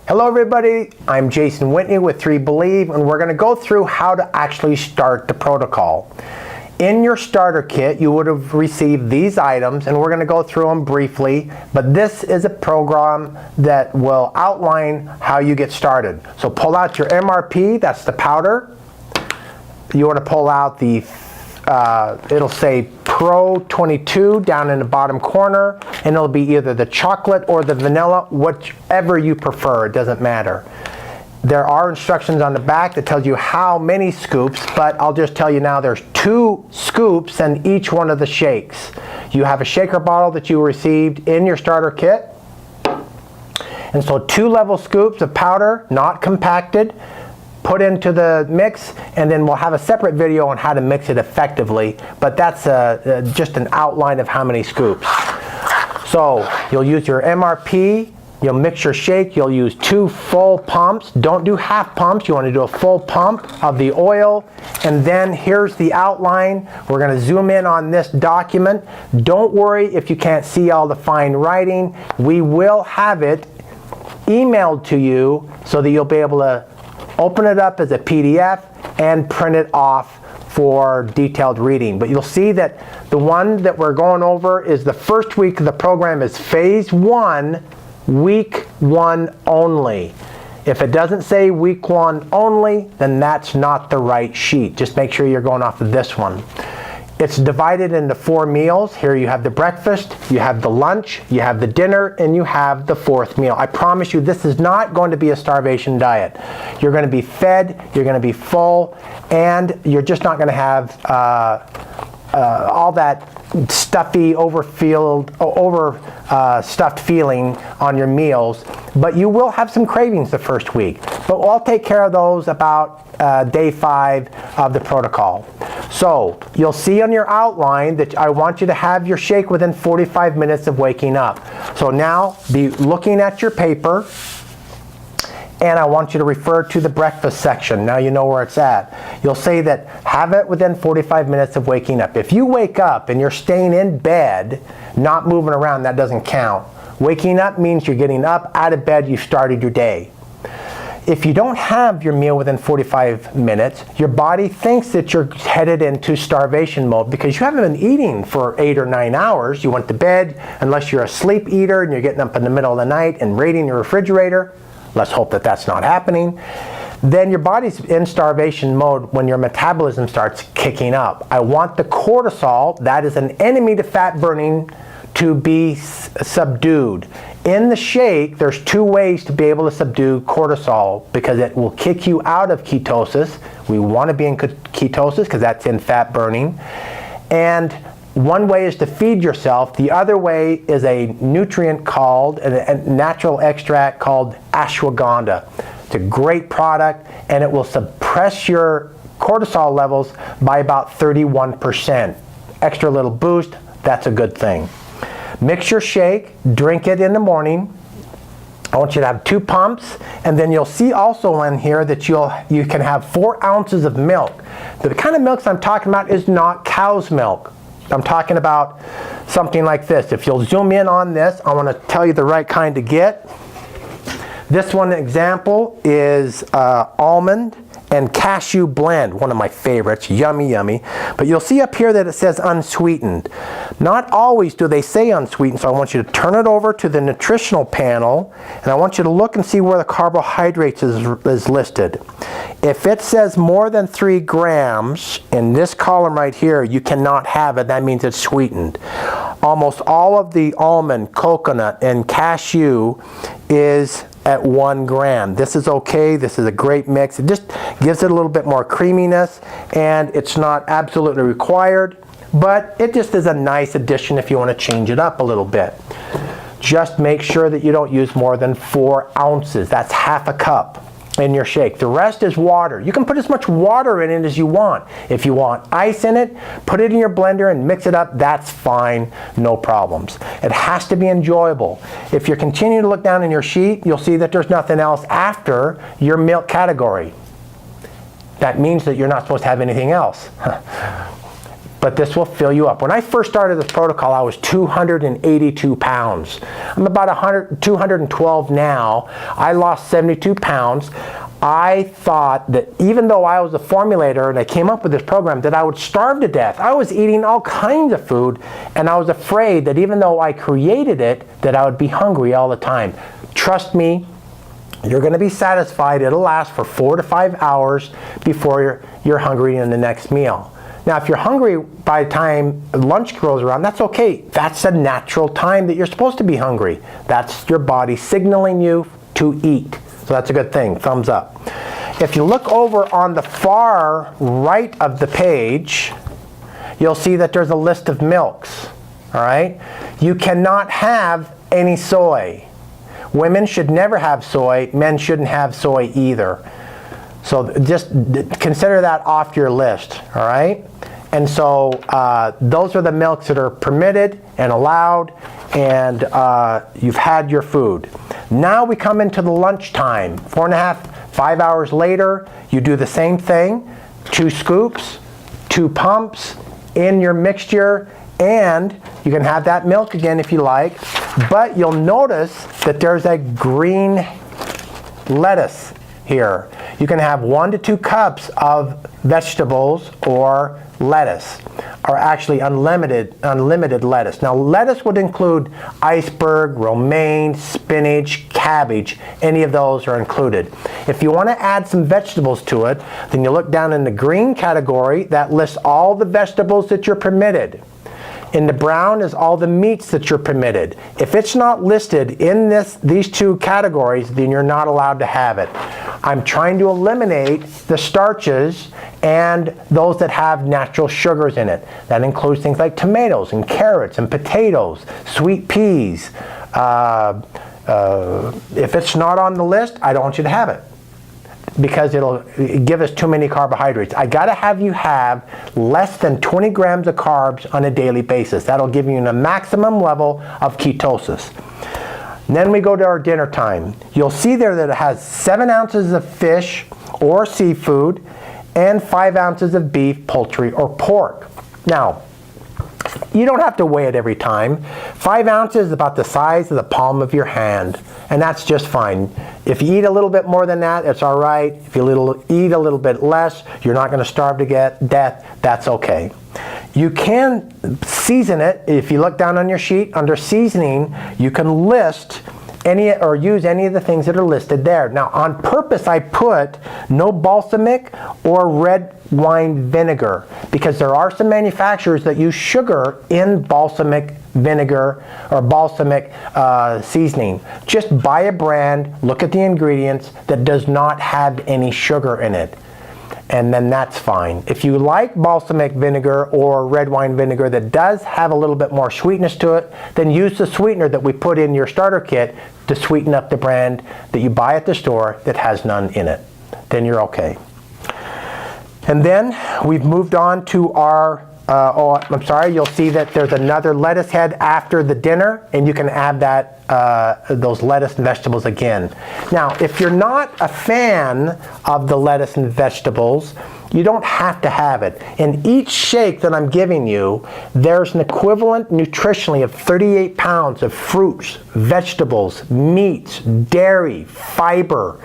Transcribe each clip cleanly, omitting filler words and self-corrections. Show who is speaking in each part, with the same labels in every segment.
Speaker 1: Hello everybody, I'm Jason Whitney with 3Believe, and we're going to go through how to actually start the protocol. In your starter kit, you would have received these items, and we're going to go through them briefly, but this is a program that will outline how you get started. So pull out your MRP, that's the powder. You want to pull out the, it'll say Pro 22 down in the bottom corner, and it'll be either the chocolate or the vanilla, whichever you prefer, it doesn't matter. There are instructions on the back that tells you how many scoops, but I'll just tell you now there's 2 scoops in each one of the shakes. You have a shaker bottle that you received in your starter kit, and so 2 level scoops of powder, not compacted, put into the mix, and then we'll have a separate video on how to mix it effectively, but that's just an outline of how many scoops. So you'll use your MRP, you'll mix your shake, you'll use 2 full pumps. Don't do half pumps, you want to do a full pump of the oil, and then here's the outline. We're going to zoom in on this document. Don't worry if you can't see all the fine writing. We will have it emailed to you so that you'll be able to open it up as a PDF and print it off for detailed reading. But you'll see that the one that we're going over is the first week of the program is phase 1, week 1 only. If it doesn't say week 1 only, then that's not the right sheet. Just make sure you're going off of this one. It's divided into 4 meals. Here you have the breakfast, you have the lunch, you have the dinner, and you have the 4th meal. I promise you this is not going to be a starvation diet. You're going to be fed, you're going to be full, and you're just not going to have all that stuffy, stuffed feeling on your meals, but you will have some cravings the first week. But I'll take care of those about day 5 of the protocol. So you'll see on your outline that I want you to have your shake within 45 minutes of waking up. So now be looking at your paper, and I want you to refer to the breakfast section. Now you know where it's at. You'll say that have it within 45 minutes of waking up. If you wake up and you're staying in bed, not moving around, that doesn't count. Waking up means you're getting up, out of bed, you've started your day. If you don't have your meal within 45 minutes, your body thinks that you're headed into starvation mode because you haven't been eating for 8 or 9 hours. You went to bed, unless you're a sleep eater and you're getting up in the middle of the night and raiding your refrigerator. Let's hope that that's not happening. Then your body's in starvation mode when your metabolism starts kicking up. I want the cortisol, that is an enemy to fat burning, to be subdued. In the shake, there's 2 ways to be able to subdue cortisol because it will kick you out of ketosis. We want to be in ketosis because that's in fat burning. And one way is to feed yourself. The other way is a nutrient called, a natural extract called ashwagandha. It's a great product, and it will suppress your cortisol levels by about 31%. Extra little boost, that's a good thing. Mix your shake, drink it in the morning. I want you to have 2 pumps, and then you'll see also in here that you can have 4 ounces of milk. The kind of milk I'm talking about is not cow's milk. I'm talking about something like this. If you'll zoom in on this, I want to tell you the right kind to get. This one example is almond and cashew blend, one of my favorites, yummy, yummy. But you'll see up here that it says unsweetened. Not always do they say unsweetened, so I want you to turn it over to the nutritional panel, and I want you to look and see where the carbohydrates is listed. If it says more than 3 grams in this column right here, you cannot have it. That means it's sweetened. Almost all of the almond, coconut, and cashew is at 1 gram. This is okay. This is a great mix. It just gives it a little bit more creaminess, and it's not absolutely required, but it just is a nice addition if you want to change it up a little bit. Just make sure that you don't use more than 4 ounces. That's half a cup in your shake. The rest is water. You can put as much water in it as you want. If you want ice in it, put it in your blender and mix it up. That's fine, no problems. It has to be enjoyable. If you continue to look down in your sheet, you'll see that there's nothing else after your milk category. That means that you're not supposed to have anything else. but this will fill you up. When I first started this protocol, I was 282 pounds. I'm about 212 now. I lost 72 pounds. I thought that even though I was a formulator and I came up with this program, that I would starve to death. I was eating all kinds of food, and I was afraid that even though I created it, that I would be hungry all the time. Trust me, you're going to be satisfied. It'll last for 4 to 5 hours before you're hungry in the next meal. Now, if you're hungry by the time lunch rolls around, that's okay. That's a natural time that you're supposed to be hungry. That's your body signaling you to eat. So that's a good thing. Thumbs up. If you look over on the far right of the page, you'll see that there's a list of milks. All right? You cannot have any soy. Women should never have soy. Men shouldn't have soy either. So just consider that off your list, all right? And so those are the milks that are permitted and allowed, and you've had your food. Now we come into the lunchtime. 4.5, 5 hours later, you do the same thing. 2 scoops, 2 pumps in your mixture, and you can have that milk again if you like, but you'll notice that there's a green lettuce here. You can have 1 to 2 cups of vegetables or lettuce, or actually unlimited lettuce. Now, lettuce would include iceberg, romaine, spinach, cabbage. Any of those are included. If you want to add some vegetables to it, then you look down in the green category that lists all the vegetables that you're permitted. In the brown is all the meats that you're permitted. If it's not listed in these 2 categories, then you're not allowed to have it. I'm trying to eliminate the starches and those that have natural sugars in it. That includes things like tomatoes and carrots and potatoes, sweet peas. If it's not on the list, I don't want you to have it, because it'll give us too many carbohydrates. I gotta have you have less than 20 grams of carbs on a daily basis. That'll give you a maximum level of ketosis. And then we go to our dinner time. You'll see there that it has 7 ounces of fish or seafood and 5 ounces of beef, poultry, or pork. Now, you don't have to weigh it every time. 5 ounces is about the size of the palm of your hand, and that's just fine. If you eat a little bit more than that, it's all right. If you eat a little bit less, you're not going to starve to death. That's okay. You can season it. If you look down on your sheet, under seasoning, you can list any or use any of the things that are listed there. Now, on purpose, I put no balsamic or red wine vinegar, because there are some manufacturers that use sugar in balsamic vinegar or balsamic seasoning. Just buy a brand, look at the ingredients that does not have any sugar in it, and then that's fine. If you like balsamic vinegar or red wine vinegar that does have a little bit more sweetness to it, then use the sweetener that we put in your starter kit to sweeten up the brand that you buy at the store that has none in it. Then you're okay. And then we've moved on to our, you'll see that there's another lettuce head after the dinner, and you can add that, those lettuce and vegetables again. Now, if you're not a fan of the lettuce and vegetables, you don't have to have it. In each shake that I'm giving you, there's an equivalent nutritionally of 38 pounds of fruits, vegetables, meats, dairy, fiber,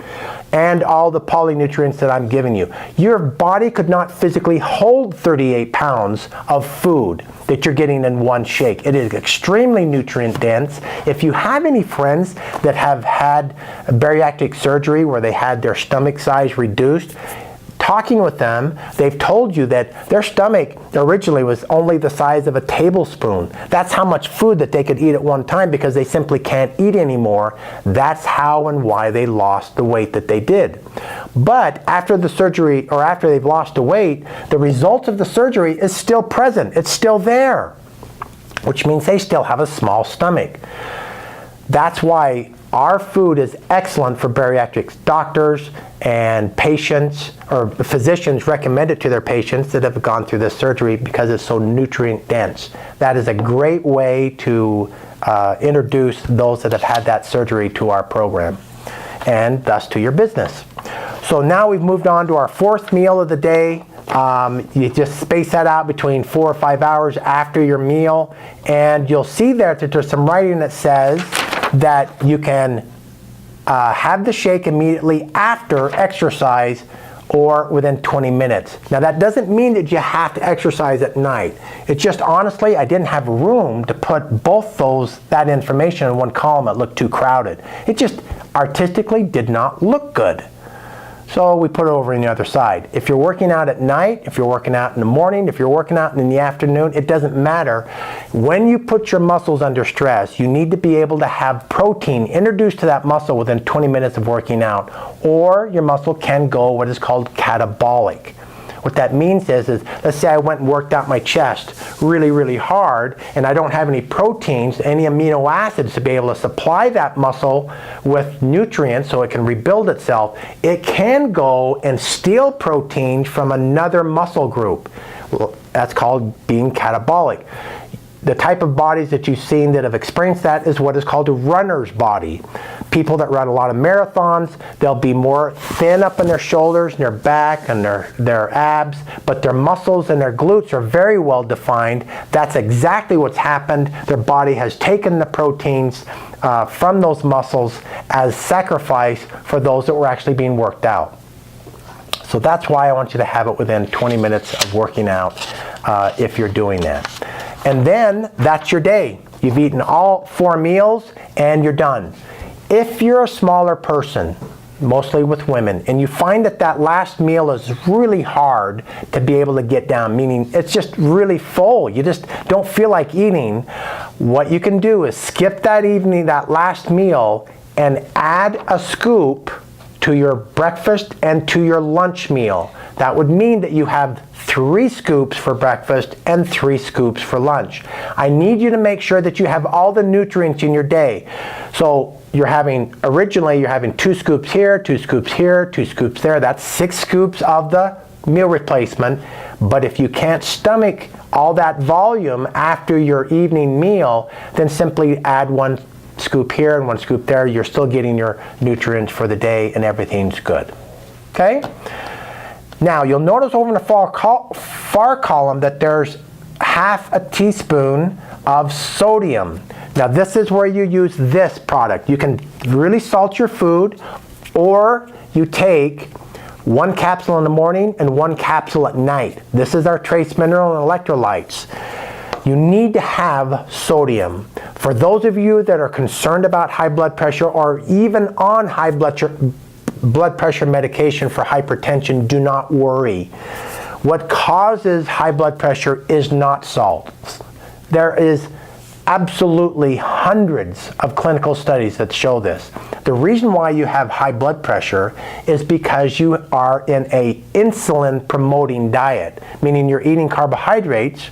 Speaker 1: and all the polynutrients that I'm giving you. Your body could not physically hold 38 pounds of food that you're getting in one shake. It is extremely nutrient dense. If you have any friends that have had bariatric surgery where they had their stomach size reduced, talking with them, they've told you that their stomach originally was only the size of a tablespoon. That's how much food that they could eat at one time, because they simply can't eat anymore. That's how and why they lost the weight that they did. But after the surgery, or after they've lost the weight, the results of the surgery is still present. It's still there, which means they still have a small stomach. That's why our food is excellent for bariatrics. Doctors and patients or physicians recommend it to their patients that have gone through this surgery because it's so nutrient dense. That is a great way to introduce those that have had that surgery to our program, and thus to your business. So now we've moved on to our 4th meal of the day. You just space that out between 4 or 5 hours after your meal, and you'll see there that there's some writing that says that you can have the shake immediately after exercise or within 20 minutes. Now that doesn't mean that you have to exercise at night. It's just honestly, I didn't have room to put both that information in one column. It looked too crowded. It just artistically did not look good. So we put it over on the other side. If you're working out at night, if you're working out in the morning, if you're working out in the afternoon, it doesn't matter. When you put your muscles under stress, you need to be able to have protein introduced to that muscle within 20 minutes of working out, or your muscle can go what is called catabolic. What that means is let's say I went and worked out my chest really, really hard, and I don't have any proteins, any amino acids to be able to supply that muscle with nutrients so it can rebuild itself. It can go and steal protein from another muscle group. Well, that's called being catabolic. The type of bodies that you've seen that have experienced that is what is called a runner's body. People that run a lot of marathons, they'll be more thin up in their shoulders and their back and their abs, but their muscles and their glutes are very well defined. That's exactly what's happened. Their body has taken the proteins from those muscles as sacrifice for those that were actually being worked out. So that's why I want you to have it within 20 minutes of working out if you're doing that. And then that's your day. You've eaten all 4 meals and you're done. If you're a smaller person, mostly with women, and you find that last meal is really hard to be able to get down, meaning it's just really full, you just don't feel like eating, what you can do is skip that last meal and add a scoop to your breakfast and to your lunch meal. That would mean that you have 3 scoops for breakfast and 3 scoops for lunch. I need you to make sure that you have all the nutrients in your day. So originally you're having 2 scoops here, 2 scoops here, 2 scoops there. That's 6 scoops of the meal replacement. But if you can't stomach all that volume after your evening meal, then simply add 1 scoop here and 1 scoop there. You're still getting your nutrients for the day and everything's good. Okay? Now you'll notice over in the far column that there's half a teaspoon of sodium. Now this is where you use this product. You can really salt your food, or you take 1 capsule in the morning and 1 capsule at night. This is our trace mineral and electrolytes. You need to have sodium. For those of you that are concerned about high blood pressure or even on high blood pressure medication for hypertension, do not worry. What causes high blood pressure is not salt. There is absolutely hundreds of clinical studies that show this. The reason why you have high blood pressure is because you are in an insulin promoting diet, meaning you're eating carbohydrates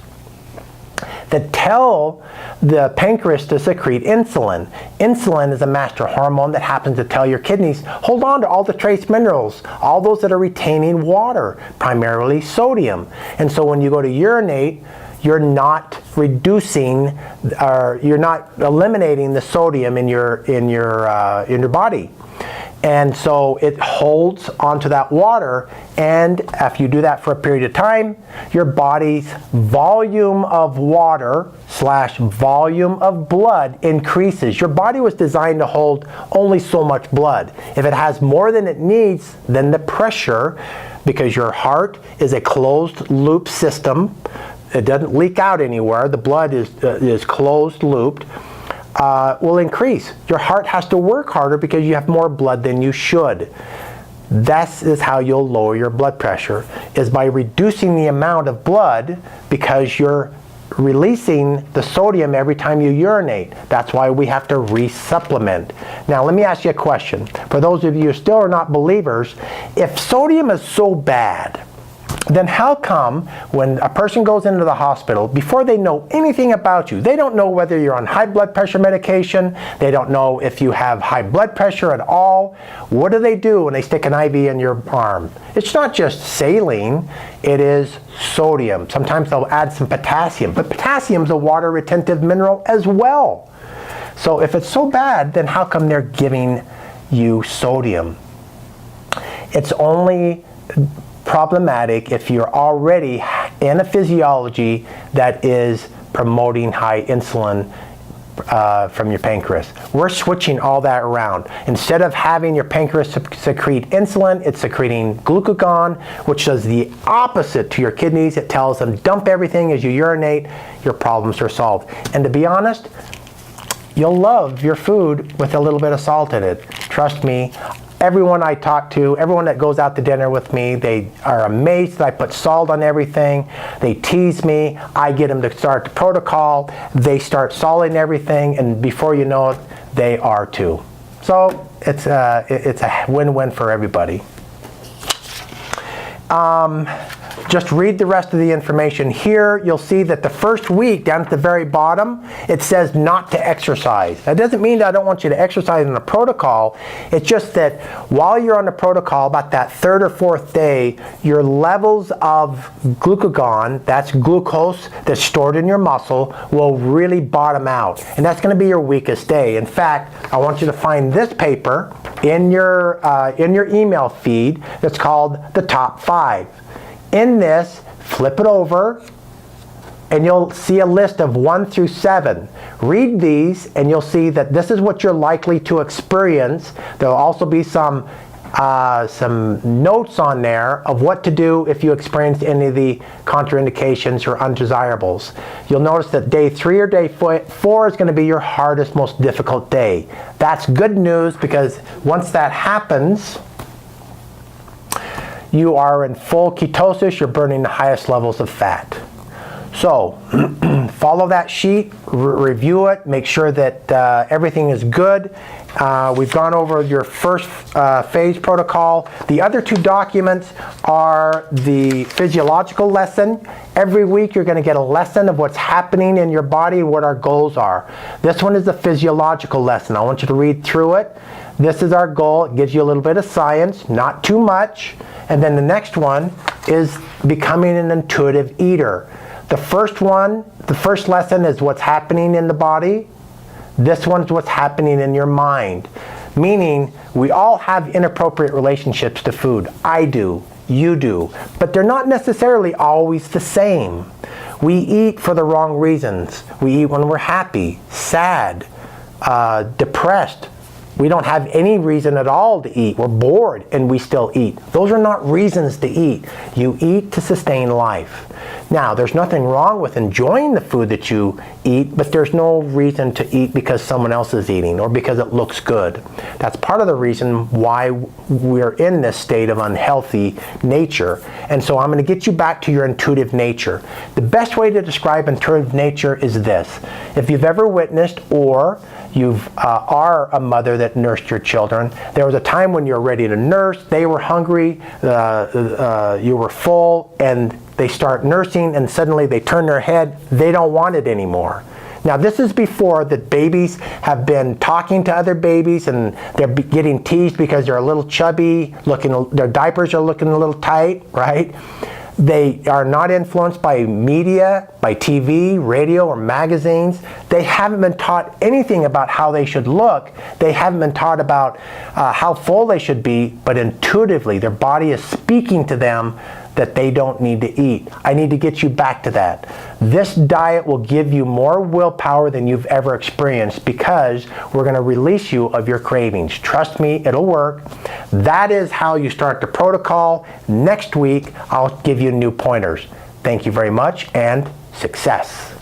Speaker 1: that tell the pancreas to secrete insulin. Insulin is a master hormone that happens to tell your kidneys, hold on to all the trace minerals, all those that are retaining water, primarily sodium. And so when you go to urinate, you're not reducing, or you're not eliminating the sodium in your body. And so it holds onto that water, and if you do that for a period of time, your body's volume of water / volume of blood increases. Your body was designed to hold only so much blood. If it has more than it needs, then the pressure, because your heart is a closed loop system, it doesn't leak out anywhere, the blood is closed looped, will increase. Your heart has to work harder because you have more blood than you should. That is how you'll lower your blood pressure, is by reducing the amount of blood, because you're releasing the sodium every time you urinate. That's why we have to resupplement. Now let me ask you a question. For those of you who still are not believers, if sodium is so bad, then how come when a person goes into the hospital, before they know anything about you, they don't know whether you're on high blood pressure medication, they don't know if you have high blood pressure at all, what do when they stick an IV in your arm? It's not just saline, it is sodium. Sometimes they'll add some potassium, but potassium is a water retentive mineral as well. So if it's so bad, then how come they're giving you sodium? It's only problematic if you're already in a physiology that is promoting high insulin from your pancreas. We're switching all that around. Instead of having your pancreas secrete insulin, it's secreting glucagon, which does the opposite to your kidneys. It tells them dump everything as you urinate, your problems are solved. And to be honest, you'll love your food with a little bit of salt in it. Trust me. Everyone I talk to, everyone that goes out to dinner with me, they are amazed that I put salt on everything. They tease me. I get them to start the protocol. They start salting everything, and before you know it, they are too. So it's a win-win for everybody. Just read the rest of the information here. You'll see that the first week, down at the very bottom, it says not to exercise. That doesn't mean that I don't want you to exercise in the protocol. It's just that while you're on the protocol, about that third or fourth day, your levels of glucagon, that's glucose that's stored in your muscle, will really bottom out. And that's going to be your weakest day. In fact, I want you to find this paper in your email feed that's called the Top 5. In this, flip it over, and you'll see a list of 1 through 7. Read these, and you'll see that this is what you're likely to experience. There'll also be some notes on there of what to do if you experience any of the contraindications or undesirables. You'll notice that day 3 or day 4 is going to be your hardest, most difficult day. That's good news, because once that happens, you are in full ketosis, you're burning the highest levels of fat. So, follow that sheet, review it, make sure that everything is good. We've gone over your first phase protocol. The other 2 documents are the physiological lesson. Every week you're going to get a lesson of what's happening in your body, what our goals are. This one is the physiological lesson. I want you to read through it. This is our goal. It gives you a little bit of science, not too much. And then the next one is becoming an intuitive eater. The first lesson is what's happening in the body. This one's what's happening in your mind. Meaning, we all have inappropriate relationships to food. I do, you do. But they're not necessarily always the same. We eat for the wrong reasons. We eat when we're happy, sad, depressed. We don't have any reason at all to eat. We're bored and we still eat. Those are not reasons to eat. You eat to sustain life. Now, there's nothing wrong with enjoying the food that you eat, but there's no reason to eat because someone else is eating or because it looks good. That's part of the reason why we're in this state of unhealthy nature. And so I'm going to get you back to your intuitive nature. The best way to describe intuitive nature is this. If you've ever witnessed or you are a mother that nursed your children, there was a time when you were ready to nurse, they were hungry, you were full, and they start nursing and suddenly they turn their head, they don't want it anymore. Now this is before that babies have been talking to other babies and they're getting teased because they're a little chubby, their diapers are looking a little tight, right? They are not influenced by media, by TV, radio, or magazines. They haven't been taught anything about how they should look. They haven't been taught about how full they should be, but intuitively their body is speaking to them that they don't need to eat. I need to get you back to that. This diet will give you more willpower than you've ever experienced because we're going to release you of your cravings. Trust me, it'll work. That is how you start the protocol. Next week, I'll give you new pointers. Thank you very much and success.